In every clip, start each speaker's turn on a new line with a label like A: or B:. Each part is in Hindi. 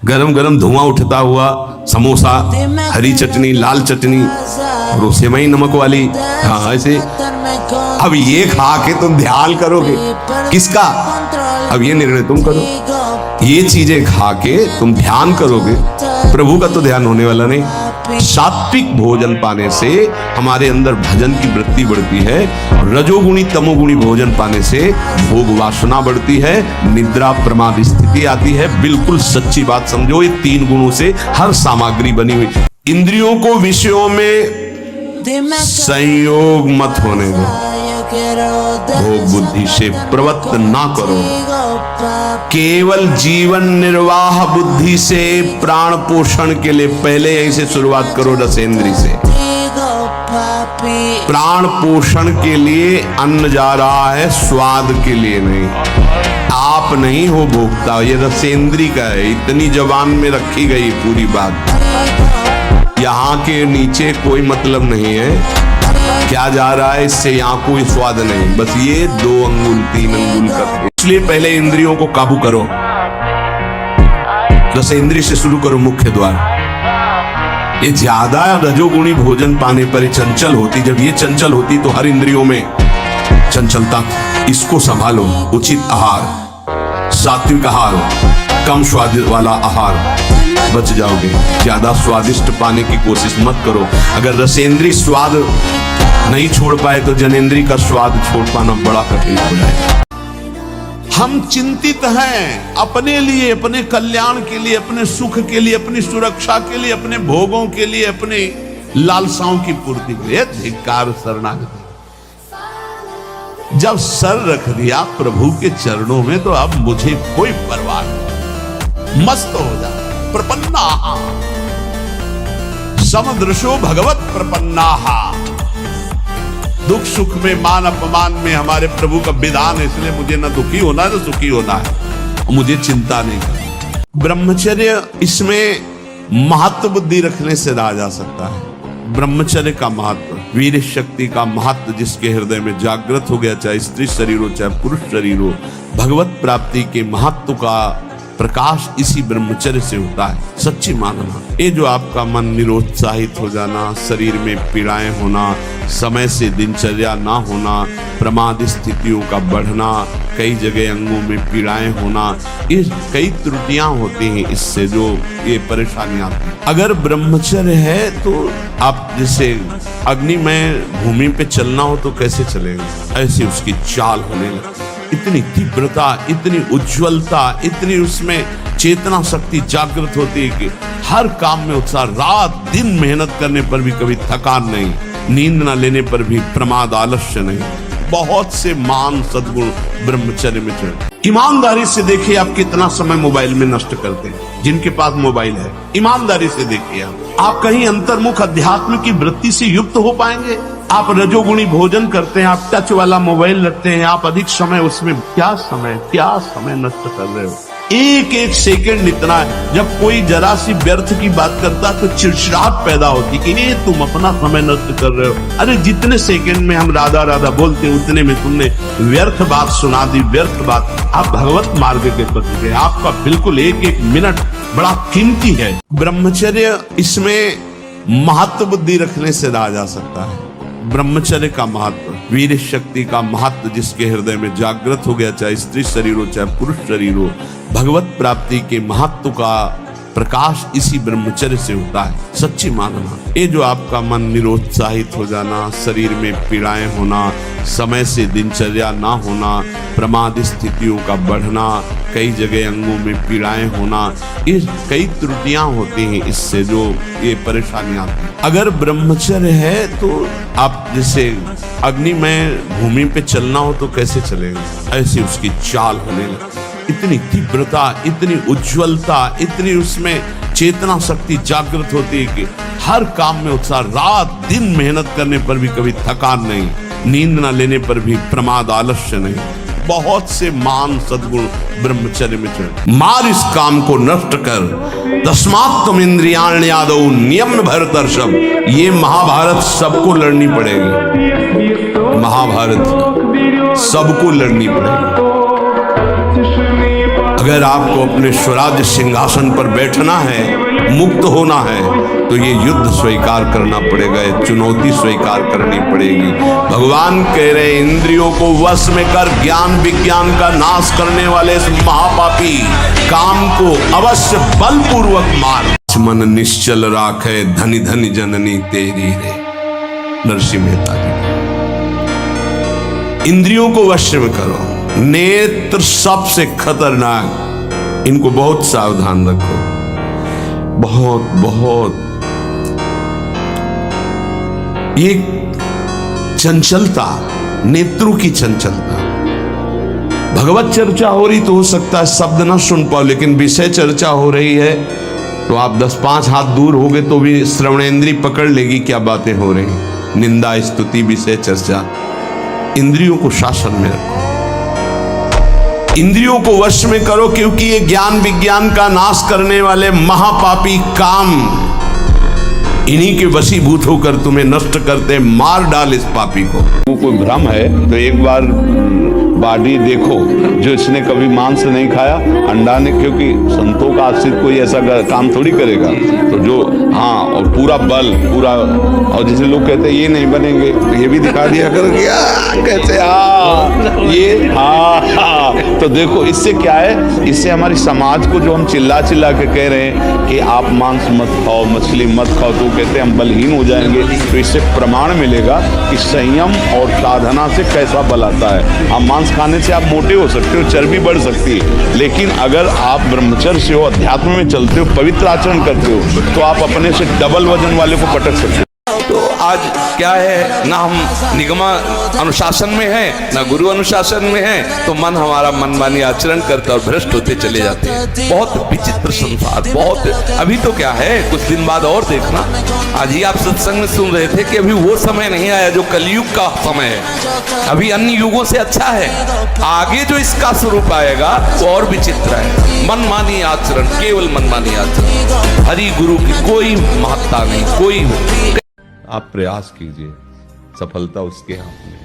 A: गरम गरम धुआं उठता हुआ समोसा, हरी चटनी, लाल चटनी और सेवई नमक वाली, हाँ ऐसे। अब ये खा के तुम ध्यान करोगे किसका? अब ये निर्णय तुम करो। ये चीजें खा के तुम ध्यान करोगे, प्रभु का तो ध्यान होने वाला नहीं। सात्विक भोजन पाने से हमारे अंदर भजन की वृत्ति बढ़ती है, रजोगुणी तमोगुणी भोजन पाने से भोग वासना बढ़ती है, निद्रा प्रमाद स्थिति आती है। बिल्कुल सच्ची बात समझो, ये 3 गुणों से हर सामग्री बनी हुई। इंद्रियों को विषयों में संयोग मत होने दो, भोग बुद्धि से प्रवृत्त ना करो। केवल जीवन निर्वाह बुद्धि से प्राण पोषण के लिए पहले ऐसे शुरुआत करो रसेंद्री से। प्राण पोषण के लिए अन्न जा रहा है, स्वाद के लिए नहीं। आप नहीं हो भोक्ता, ये रसेंद्री का है। इतनी जबान में रखी गई पूरी बात, यहाँ के नीचे कोई मतलब नहीं है क्या जा रहा है इससे, यहाँ कोई स्वाद नहीं। बस ये 2 अंगुल 3 अंगुल करके, इसलिए पहले इंद्रियों को काबू करो। रसेंद्री से शुरू करो, मुख्य द्वार। ये ज्यादा रजोगुणी भोजन पाने पर चंचल होती। जब ये चंचल होती तो हर इंद्रियों में चंचलता। इसको संभालो। उचित आहार, सात्विक आहार, कम स्वाद वाला आहार, बच जाओगे। ज्यादा स्वादिष्ट पाने की कोशिश मत करो। अगर रसेंद्री स्वाद नहीं छोड़ पाए तो जनेंद्री का स्वाद छोड़ पाना बड़ा कठिन हो जाए। हम चिंतित हैं अपने लिए, अपने कल्याण के लिए, अपने सुख के लिए, अपनी सुरक्षा के लिए, अपने भोगों के लिए, अपने लालसाओं की पूर्ति के लिए। धिक्कार शरणागति। जब सर रख दिया प्रभु के चरणों में तो अब मुझे कोई परवाह नहीं। मस्त हो जा। प्रपन्ना समदृशो भगवत प्रपन्ना। दुख सुख में, मान अपमान में हमारे प्रभु का विधान है, इसलिए मुझे न दुखी होना है न सुखी होना है। मुझे चिंता नहीं करनी। ब्रह्मचर्य, इसमें महत्व बुद्धि रखने से रहा जा सकता है। ब्रह्मचर्य का महत्व, वीर शक्ति का महत्व जिसके हृदय में जागृत हो गया, चाहे स्त्री शरीर हो चाहे पुरुष शरीर हो, भगवत प्राप्ति के महत्व का प्रकाश इसी ब्रह्मचर्य से होता है। सच्ची मानना। ये जो आपका मन निरुत्साहित हो जाना, शरीर में पीड़ाएं होना, समय से दिनचर्या ना होना, प्रमाद स्थितियों का बढ़ना, कई जगह अंगों में पीड़ाएं होना, ये कई त्रुटियां होती हैं। इससे जो ये परेशानियां आती हैं, अगर ब्रह्मचर्य है तो आप जैसे अग्निमय भूमि पे चलना हो तो कैसे चलेगा, ऐसी उसकी चाल होने लगती। इतनी तीव्रता, इतनी उज्ज्वलता, इतनी उसमें चेतना शक्ति जागृत होती है कि हर काम में उत्साह। रात दिन मेहनत करने पर भी कभी थकान नहीं, नींद न लेने पर भी प्रमाद आलस्य नहीं। बहुत से मान सद्गुण ब्रह्मचर्य में चढ़े। ईमानदारी से देखिए आप कितना समय मोबाइल में नष्ट करते हैं। जिनके पास मोबाइल है, ईमानदारी से देखिए आप कहीं अंतर्मुख अध्यात्म की वृत्ति से युक्त हो पाएंगे? आप रजोगुणी भोजन करते हैं, आप टच वाला मोबाइल रखते हैं, आप अधिक समय उसमें क्या समय नष्ट कर रहे हो। एक एक सेकंड इतना है। जब कोई जरा सी व्यर्थ की बात करता तो चिड़चिड़ाहट पैदा होती कि ये तुम अपना समय नष्ट कर रहे हो। अरे जितने सेकंड में हम राधा राधा बोलते हैं उतने में तुमने व्यर्थ बात सुना दी, व्यर्थ बात। आप भगवत मार्ग के पति हैं, आपका बिल्कुल एक एक मिनट बड़ा कीमती है। ब्रह्मचर्य, इसमें महत्व बुद्धि रखने से रहा जा सकता है। ब्रह्मचर्य का महत्व, वीर शक्ति का महत्व जिसके हृदय में जागृत हो गया, चाहे स्त्री शरीर हो चाहे पुरुष शरीर हो, भगवत प्राप्ति के महत्व का प्रकाश इसी ब्रह्मचर्य से होता है। सच्ची मानना। ये जो आपका मन निरुत्साहित हो जाना, शरीर में पीड़ाएं होना, समय से दिनचर्या ना होना, प्रमाद स्थितियों का बढ़ना, कई जगह अंगों में पीड़ाएं होना, ये कई त्रुटियां होती हैं। इससे जो ये परेशानियां आती हैं। अगर ब्रह्मचर्य है तो आप जैसे अग्निमय भूमि पे चलना हो तो कैसे चलेगा, ऐसी उसकी चाल होने लगती। इतनी तीव्रता, इतनी उज्ज्वलता, इतनी उसमें चेतना शक्ति जागृत होती है कि हर काम में उत्साह। रात दिन मेहनत करने पर भी कभी थकान नहीं, नींद न लेने पर भी प्रमाद आलस्य नहीं। बहुत से मान सद्गुण ब्रह्मचर्य में चढ़े। मार इस काम को नष्ट कर, तस्मात् त्वम् इंद्रियाण्यादौ नियम्य भरतर्षभ। ये महाभारत सबको लड़नी पड़ेगी। महाभारत सबको लड़नी पड़ेगी। अगर आपको अपने स्वराज्य सिंहासन पर बैठना है, मुक्त होना है, तो ये युद्ध स्वीकार करना पड़ेगा, ये चुनौती स्वीकार करनी पड़ेगी। भगवान कह रहे इंद्रियों को वश में कर ज्ञान विज्ञान का नाश करने वाले इस महापापी काम को अवश्य बलपूर्वक मार। मन निश्चल राखे धनी धनी जननी तेरी रे। नरसिंह मेहता जी, इंद्रियों को वश में करो। नेत्र सबसे खतरनाक, इनको बहुत सावधान रखो, बहुत बहुत। ये चंचलता, नेत्रों की चंचलता। भगवत चर्चा हो रही तो हो सकता है शब्द ना सुन पाओ, लेकिन विषय चर्चा हो रही है तो आप 10-5 हाथ दूर होगे तो भी श्रवणेंद्री पकड़ लेगी क्या बातें हो रही। निंदा स्तुति विषय चर्चा। इंद्रियों को शासन में रखो, इंद्रियों को वश में करो, क्योंकि ये ज्ञान विज्ञान का नाश करने वाले महापापी काम इन्हीं के वशीभूत होकर तुम्हें नष्ट करते। मार डाल इस पापी को। कोई भ्रम है तो एक बार बॉडी देखो, जो इसने कभी मांस नहीं खाया, अंडा ने, क्योंकि संतों का आश्रित कोई ऐसा काम थोड़ी करेगा, तो जो हाँ और पूरा बल पूरा, और जैसे लोग कहते हैं ये नहीं बनेंगे तो ये भी दिखा दिया कर गया कैसे ये हाँ। तो देखो इससे क्या है, इससे हमारी समाज को जो हम चिल्ला चिल्ला के कह रहे हैं कि आप मांस मत खाओ, मछली मत खाओ, तो कहते हैं हम बलहीन हो जाएंगे, तो इससे प्रमाण मिलेगा कि संयम और साधना से कैसा बल आता है। आप मांस खाने से आप मोटे हो सकते हो, चर्बी बढ़ सकती है, लेकिन अगर आप ब्रह्मचर्य से हो, अध्यात्म में चलते हो, पवित्र आचरण करते हो, तो आप अपने से डबल वजन वाले को पटक सकते हो।
B: तो आज क्या है, ना हम निगमा अनुशासन में हैं, ना गुरु अनुशासन में हैं, तो मन हमारा मनमानी आचरण करता और भ्रष्ट होते चले जाते हैं। बहुत विचित्र संसार, बहुत। अभी तो क्या है, कुछ दिन बाद और देखना। आज ही आप सत्संग में सुन रहे थे कि अभी वो समय नहीं आया जो कलयुग का समय है, अभी अन्य युगों से अच्छा है। आगे जो इसका स्वरूप आएगा वो और विचित्र है। मनमानी आचरण, केवल मनमानी आचरण, हरि गुरु की कोई महत्ता नहीं, कोई।
A: आप प्रयास कीजिए, सफलता उसके हाथ में।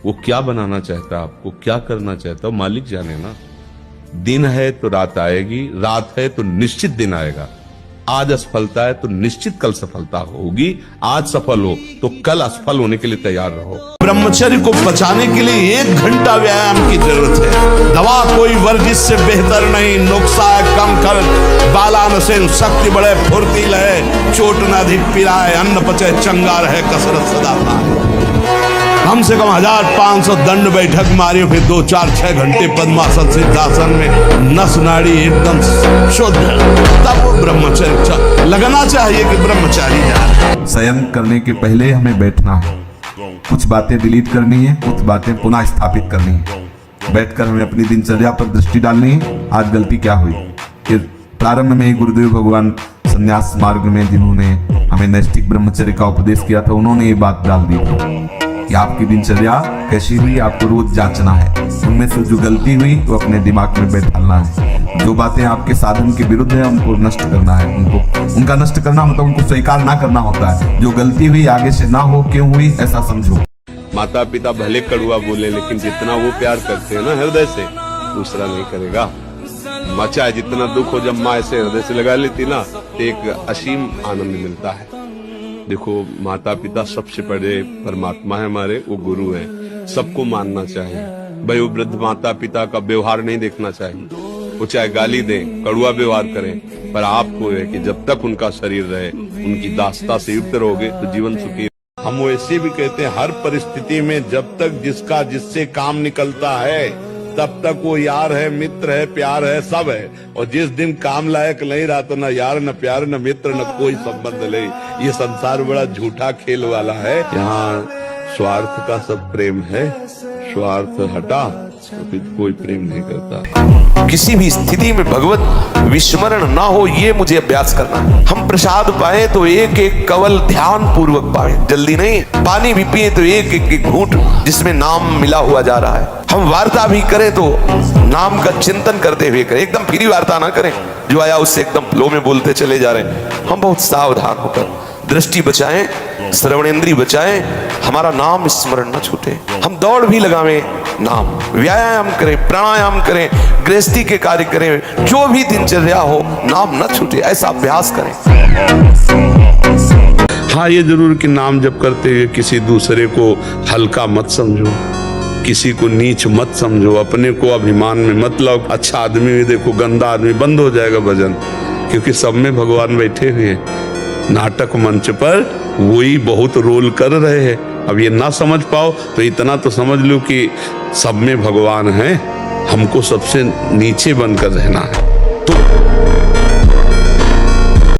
A: वो क्या बनाना चाहता है, आपको क्या करना चाहता है, मालिक जाने ना। दिन है तो रात आएगी, रात है तो निश्चित दिन आएगा। आज असफलता है तो निश्चित कल सफलता होगी। आज सफल हो तो कल असफल होने के लिए तैयार रहो। ब्रह्मचर्य को बचाने के लिए 1 घंटा व्यायाम की जरूरत है। दवा कोई वर्जिश से बेहतर नहीं। नुक्सा है कम कर बालान से शक्ति बढ़े फुर्ती लहे, चोट न अधिक पिराए, अन्न पचे चंगा रहे, कसरत सदा पाए। कम से कम 1500 दंड बैठक मारियो, फिर 2-4-6 घंटे पद्मासन सिद्धासन में नस नाड़ी एकदम शुद्ध, तब वो ब्रह्मचर्य लगना चाहिए कि ब्रह्मचारी जा।
C: शयन करने के पहले हमें बैठना है, कुछ बातें डिलीट करनी है, कुछ बातें पुनः स्थापित करनी है। बैठकर हमें अपनी दिनचर्या पर दृष्टि डालनी है। आज गलती क्या हुई, कि प्रारंभ में ही गुरुदेव भगवान संन्यास मार्ग में जिन्होंने हमें नैष्ठिक ब्रह्मचर्य का उपदेश किया था, उन्होंने ये बात डाल दी थी कि आपकी दिनचर्या कैसी हुई आपको रोज जांचना है। उनमें से जो गलती हुई वो अपने दिमाग में बैठाना है। जो बातें आपके साधन के विरुद्ध है उनको नष्ट करना है। उनका नष्ट करना मतलब उनको स्वीकार ना करना होता है। जो गलती हुई आगे से ना हो, क्यों हुई ऐसा समझो।
A: माता पिता भले कड़वा बोले, लेकिन जितना वो प्यार करते हैं ना हृदय से, दूसरा नहीं करेगा। चाहे जितना दुख हो, जब माँ ऐसे हृदय से लगा लेती ना तो एक असीम आनंद मिलता है। देखो माता पिता सबसे बड़े परमात्मा है हमारे, वो गुरु है, सबको मानना चाहिए। वयोवृद्ध माता पिता का व्यवहार नहीं देखना चाहिए, वो चाहे गाली दें, कड़वा व्यवहार करें, पर आपको है कि जब तक उनका शरीर रहे, उनकी दासता से युक्त रहोगे तो जीवन सुखी। हम वैसे भी कहते हैं हर परिस्थिति में जब तक जिसका जिससे काम निकलता है तब तक वो यार है, मित्र है, प्यार है, सब है। और जिस दिन काम लायक नहीं रहा तो न यार, न प्यार, न मित्र, न कोई संबंध नहीं। ये संसार बड़ा झूठा खेल वाला है। यहाँ स्वार्थ का सब प्रेम है, स्वार्थ हटा तो फिर कोई प्रेम नहीं करता।
B: किसी भी स्थिति में भगवत विस्मरण ना हो, ये मुझे अभ्यास करना है। हम प्रसाद पाए तो एक एक कवल ध्यान पूर्वक पाए, जल्दी नहीं। पानी भी पिए तो एक एक घूंट जिसमें नाम मिला हुआ जा रहा है। हम वार्ता भी करें तो नाम का चिंतन करते हुए करें, एकदम फ्री वार्ता ना करें, जो आया उससे एकदम फ्लो में बोलते चले जा रहे हैं। हम बहुत सावधान होकर दृष्टि बचाएं, श्रवणेंद्री बचाएं, हमारा नाम स्मरण न छूटे। हम दौड़ भी लगावें, नाम, व्यायाम करें, प्राणायाम करें, गृहस्थी के कार्य करें, जो भी दिनचर्या हो, नाम न छूटे, ऐसा अभ्यास करें।
A: हाँ, ये जरूर कि नाम जप करते हुए किसी दूसरे को हल्का मत समझो, किसी को नीच मत समझो, अपने को अभिमान में मत लाओ। अच्छा आदमी भी देखो, गंदा आदमी, बंद हो जाएगा भजन, क्योंकि सब में भगवान बैठे हुए हैं। नाटक मंच पर वही बहुत रोल कर रहे हैं। अब ये ना समझ पाओ तो इतना तो समझ लो कि सब में भगवान है, हमको सबसे नीचे बनकर रहना है। तो